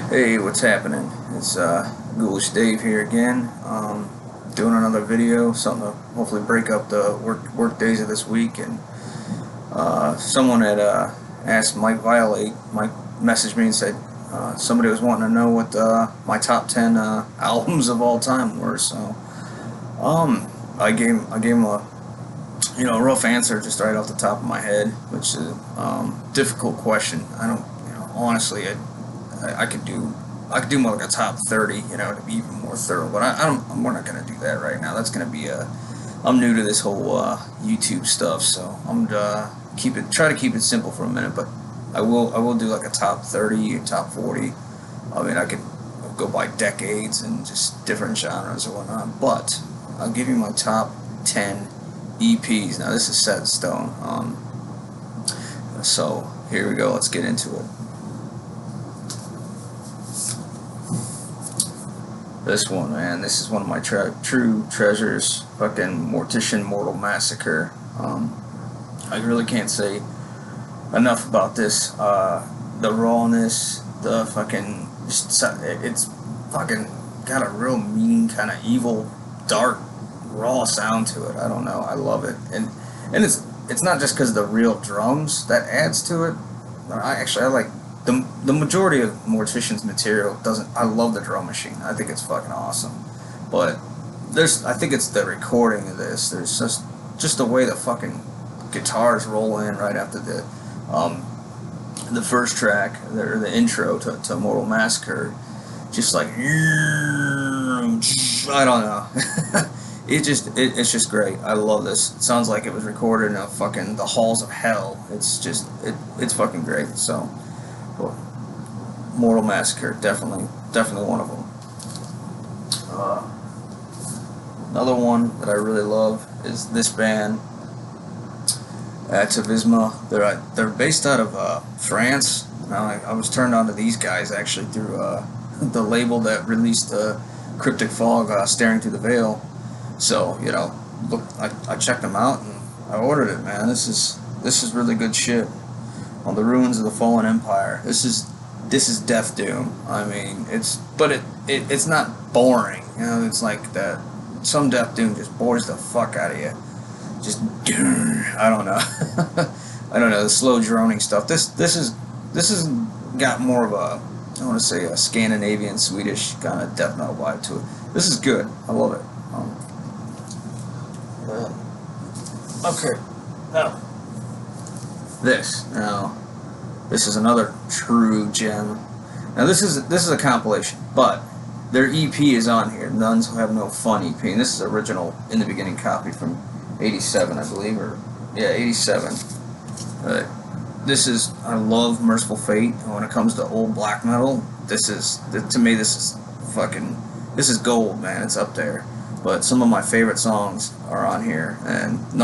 Hey, what's happening? It's Ghoulish Dave here again. Doing another video, something to hopefully break up the work days of this week. And someone had asked Mike Violate. Mike messaged me and said somebody was wanting to know what my top 10 albums of all time were. So I gave him a rough answer just right off the top of my head, which is a difficult question. I don't honestly. I could do more like a top 30, to be even more thorough. But we're not gonna do that right now. That's gonna be I'm new to this whole YouTube stuff, so I'm gonna try to keep it simple for a minute. But I will do like a top 30, top 40. I mean, I could go by decades and just different genres or whatnot. But I'll give you my top 10 EPs. Now this is set in stone. So here we go. Let's get into it. This one, man, this is one of my true treasures. Fucking Mortician Mortal Massacre. I really can't say enough about this. The rawness, the fucking, it's fucking got a real mean, kind of evil, dark, raw sound to it. I don't know. I love it, and it's not just because of the real drums that adds to it. I like. The majority of Mortician's material doesn't. I love the drum machine. I think it's fucking awesome. But I think it's the recording of this. There's just the way the fucking guitars roll in right after the first track, or the intro to Mortal Massacre. Just like, I don't know. It's just great. I love this. It sounds like it was recorded in the halls of hell. It's fucking great. So. Mortal Massacre, definitely one of them. Another one that I really love is this band, Atavisma. They're based out of France. Now I was turned on to these guys actually through the label that released Cryptic Fog, Staring Through the Veil. So look, I checked them out and I ordered it. Man, this is really good shit. On the Ruins of the Fallen Empire. This is death doom. I mean, it's not boring. It's like that. Some death doom just bores the fuck out of you. Just I don't know. I don't know, the slow droning stuff. This is got more of a, I want to say, a Scandinavian, Swedish kind of death metal vibe to it. This is good. I love it. Okay. Now. This is another true gem. Now this is a compilation, but their EP is on here. Nuns Who Have No Fun EP, and this is original In the Beginning copy from '87, I believe, or yeah, '87. I love Merciful Fate. When it comes to old black metal, to me this is gold, man. It's up there. But some of my favorite songs are on here, and the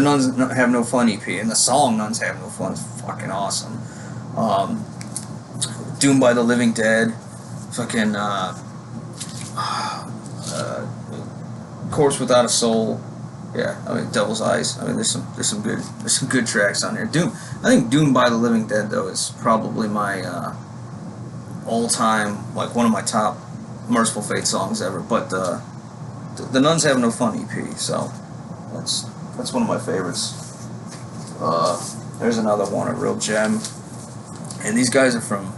Nuns Have No Fun EP, and the song Nuns Have No Fun is fucking awesome. Doomed by the Living Dead, fucking Corpse Without a Soul. Yeah, I mean Devil's Eyes. I mean there's some good tracks on here. I think Doomed by the Living Dead though is probably my all-time, like one of my top Merciful Fate songs ever. But the Nuns Have No Fun EP, so that's one of my favorites. There's another one, a real gem, and these guys are from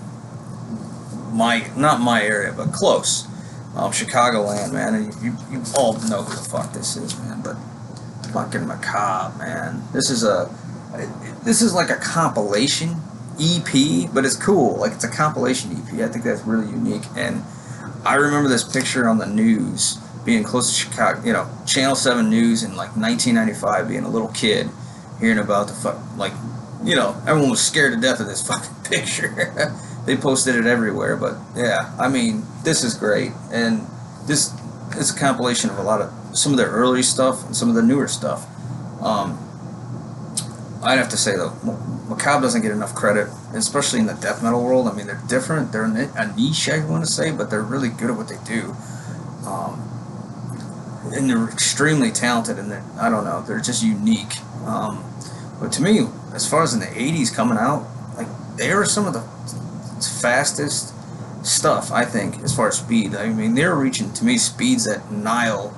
not my area, but close, Chicagoland, man. And you all know who the fuck this is, man. But fucking Macabre, man. This is like a compilation EP, but it's cool. Like it's a compilation EP. I think that's really unique, and I remember this picture on the news. Being close to Chicago, Channel 7 News in like 1995, being a little kid, hearing about everyone was scared to death of this fucking picture. They posted it everywhere, but yeah, I mean, this is great, and this is a compilation of some of their early stuff and some of the newer stuff. I'd have to say though, Macabre doesn't get enough credit, especially in the death metal world. I mean, they're different, they're a niche, I want to say, but they're really good at what they do. And they're extremely talented, and they're just unique. But to me, as far as in the '80s coming out, like they were some of the fastest, stuff, I think, as far as speed. I mean, they're reaching, to me, speeds that Nile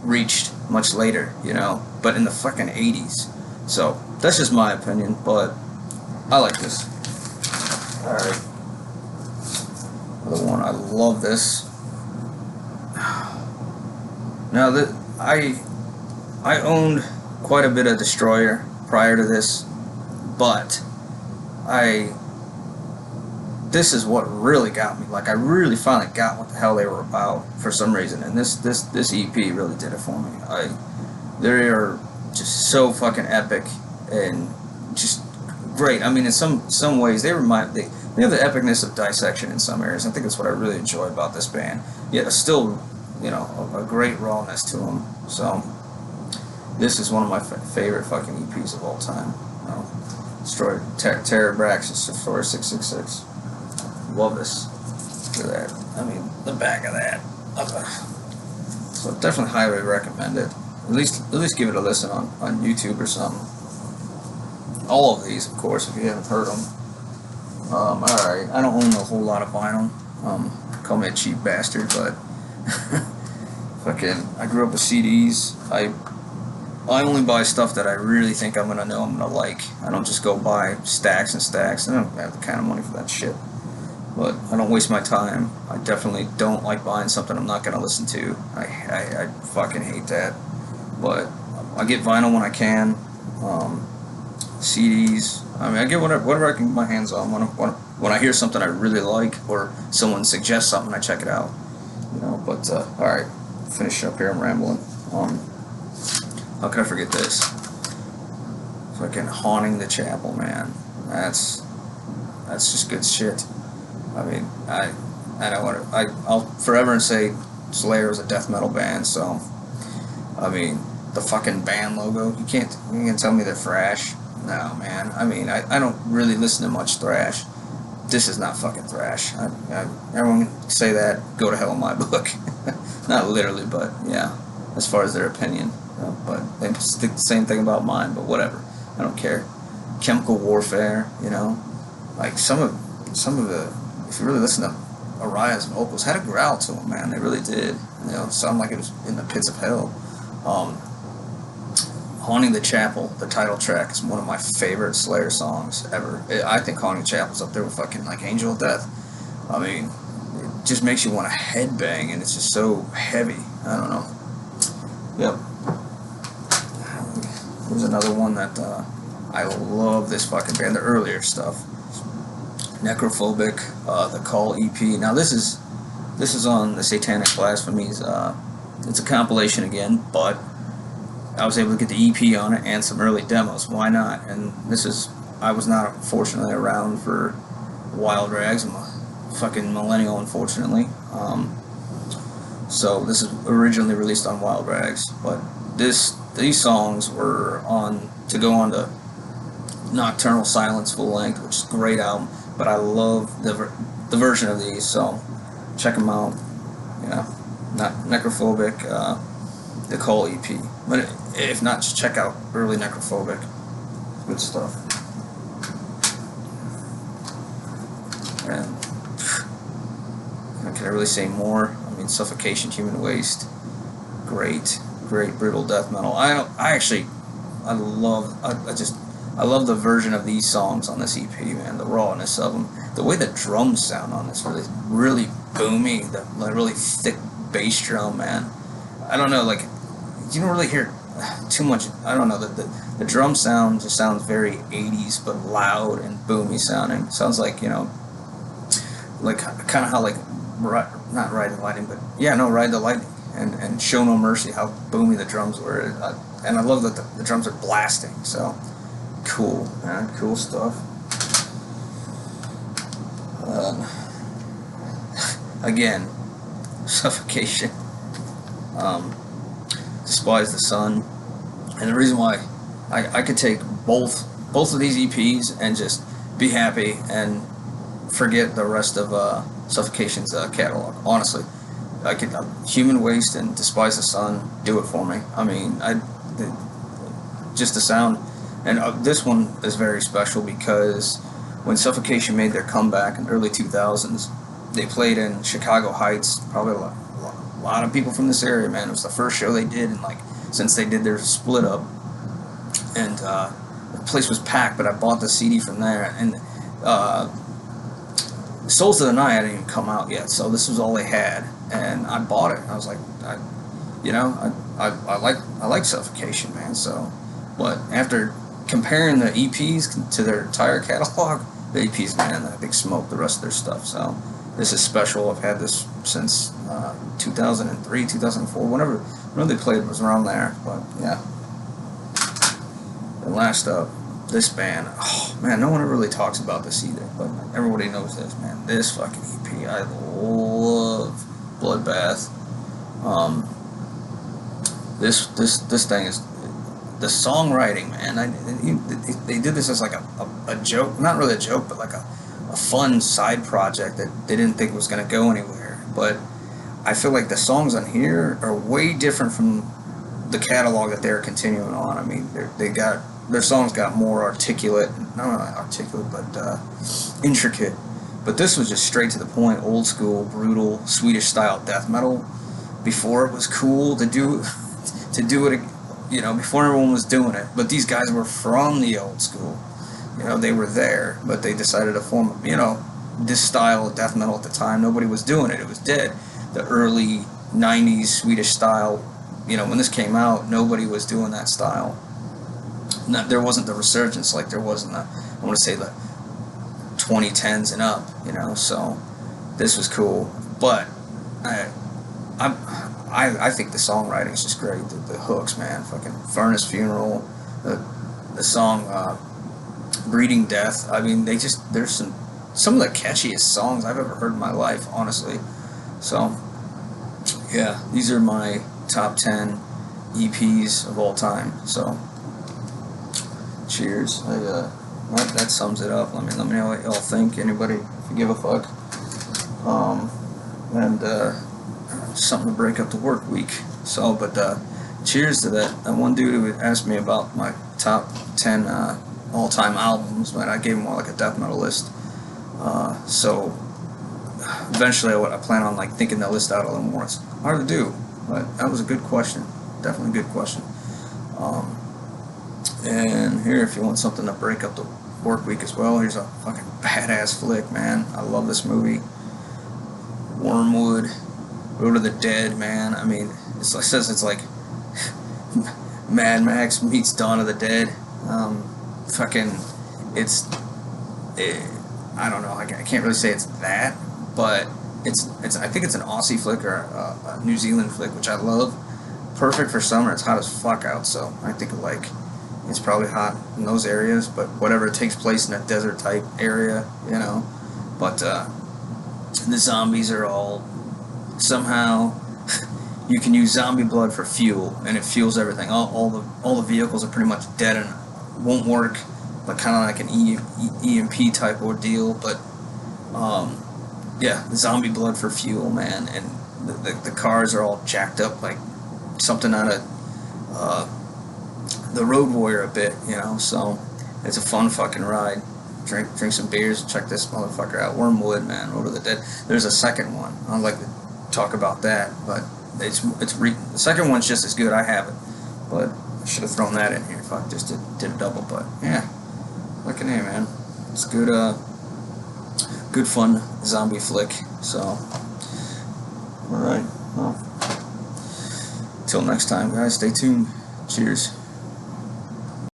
reached much later, you know, but in the fucking 80s. So, that's just my opinion, but I like this. Alright. Another one, I love this. Now, I owned quite a bit of Destroyer prior to this, but this is what really got me. Like, I really finally got what the hell they were about for some reason, and this EP really did it for me. They are just so fucking epic and just great. I mean, in some ways, they have the epicness of Dissection in some areas. I think that's what I really enjoy about this band. Yet, still, you know, a great rawness to them. So, this is one of my favorite fucking EPs of all time. You know, Destroyer, Terror Braxis, Destroyer 666. Love this. Look at that. I mean, the back of that. So definitely highly recommend it. At least give it a listen on YouTube or something. All of these, of course, if you haven't heard them. Alright, I don't own a whole lot of vinyl. Call me a cheap bastard, but fucking, I grew up with CDs. I only buy stuff that I really think I'm gonna know I'm gonna like. I don't just go buy stacks and stacks. I don't have the kind of money for that shit. But I don't waste my time. I definitely don't like buying something I'm not gonna listen to. I fucking hate that. But I get vinyl when I can. CDs. I mean, I get whatever I can get my hands on. When I hear something I really like, or someone suggests something, I check it out. You know. But all right, finish up here. I'm rambling. How can I forget this? Fucking Haunting the Chapel, man. That's just good shit. I mean, I'll forever say Slayer is a death metal band. So, I mean, the fucking band logo. You can't tell me they're thrash. No, man. I mean, I don't really listen to much thrash. This is not fucking thrash. Everyone can say that. Go to hell in my book. Not literally, but yeah, as far as their opinion. But they think the same thing about mine. But whatever. I don't care. Chemical Warfare. You know, like some of the. If you really listen to Ariah's vocals, had a growl to them, man. They really did. You know, sound like it was in the pits of hell. Haunting the Chapel, the title track, is one of my favorite Slayer songs ever. I think Haunting the Chapel's up there with fucking like Angel of Death. I mean, it just makes you want to headbang, and it's just so heavy. I don't know. Yep. There's another one that I love this fucking band, the earlier stuff. Necrophobic, the Call EP. Now this is on the Satanic Blasphemies. It's a compilation again, but I was able to get the EP on it and some early demos. Why not? And I was not fortunately around for Wild Rags. I'm a fucking millennial, unfortunately. So this is originally released on Wild Rags, but these songs were to go on to Nocturnal Silence full length, which is a great album. But I love the version of these, so check them out. Yeah, not Necrophobic, the Call EP. But if not, just check out early Necrophobic. Good stuff. And can I really say more? I mean, Suffocation, Human Waste, great brutal death metal. I love the version of these songs on this EP, man. The rawness of them, the way the drums sound on this, really boomy, the really thick bass drum, man. I don't know, like you don't really hear too much. I don't know, the drum sound just sounds very 80s, but loud and boomy sounding. Sounds like, you know, like kind of how like not Ride the Lightning, but yeah, no, Ride the Lightning and Show No Mercy. How boomy the drums were, and I love that the drums are blasting. So. Cool, man. Cool stuff. Again, Suffocation. Despise the Sun. And the reason why I could take both of these EPs and just be happy and forget the rest of Suffocation's catalog. Honestly, I could Human Waste and Despise the Sun do it for me. I mean, just the sound. And this one is very special because when Suffocation made their comeback in the early 2000s, They played in Chicago Heights. Probably a lot of people from this area, man. It was the first show they did, and like since they did their split up, and the place was packed. But I bought the CD from there, and Souls of the Night hadn't even come out yet, so this was all they had, and I bought it. I was like, I like Suffocation, man. So, but after comparing the EPs to their entire catalog, the EPs, man, I think smoked the rest of their stuff. So this is special. I've had this since 2003, 2004, whenever they played was around there. But yeah. And last up, this band. Oh man, no one ever really talks about this either, but everybody knows this, man. This fucking EP, I love Bloodbath. This thing is the songwriting, man. They did this as like a joke, not really a joke, but like a fun side project that they didn't think was gonna go anywhere. But I feel like the songs on here are way different from the catalog that they're continuing on. I mean, their songs got more articulate, not articulate, but intricate. But this was just straight to the point, old school, brutal, Swedish style death metal. Before it was cool to do it, before everyone was doing it. But these guys were from the old school. They were there, but they decided to form, this style of death metal at the time. Nobody was doing it. It was dead. The early 90s Swedish style, when this came out, nobody was doing that style. There wasn't the resurgence like there was in the 2010s and up, so this was cool. But I think the songwriting is just great. The hooks, man, fucking Furnace Funeral, the song Breeding Death. I mean, there's some of the catchiest songs I've ever heard in my life, honestly. So yeah, these are my top 10 EPs of all time. So cheers. That sums it up. Let me know what y'all think. Anybody, if you give a fuck. And something to break up the work week. So, but cheers to that one dude who asked me about my top 10 all-time albums, but I gave him more like a death metal list. So eventually I plan on like thinking that list out a little more. It's hard to do, but that was a good question. Definitely a good question. And here, if you want something to break up the work week as well, here's a fucking badass flick, man. I love this movie. Wormwood, Road of the Dead, man. I mean, it says it's like Mad Max meets Dawn of the Dead. I don't know. I can't really say it's that, but I think it's an Aussie flick or a New Zealand flick, which I love. Perfect for summer. It's hot as fuck out, so I think it's probably hot in those areas, but whatever, it takes place in a desert type area, But the zombies are all somehow you can use zombie blood for fuel, and it fuels everything. All the vehicles are pretty much dead and won't work, but kind of like an EMP type ordeal. But yeah, zombie blood for fuel, man, and the cars are all jacked up like something out of the Road Warrior a bit, So it's a fun fucking ride. Drink some beers and check this motherfucker out. Wormwood, man, Road of the Dead. There's a second one. I'd like to talk about that, but the second one's just as good. I have it, but I should have thrown that in here if I just did a double. But yeah, fucking hey, man, it's good. Good fun zombie flick. So, all right. Well, till next time, guys. Stay tuned. Cheers.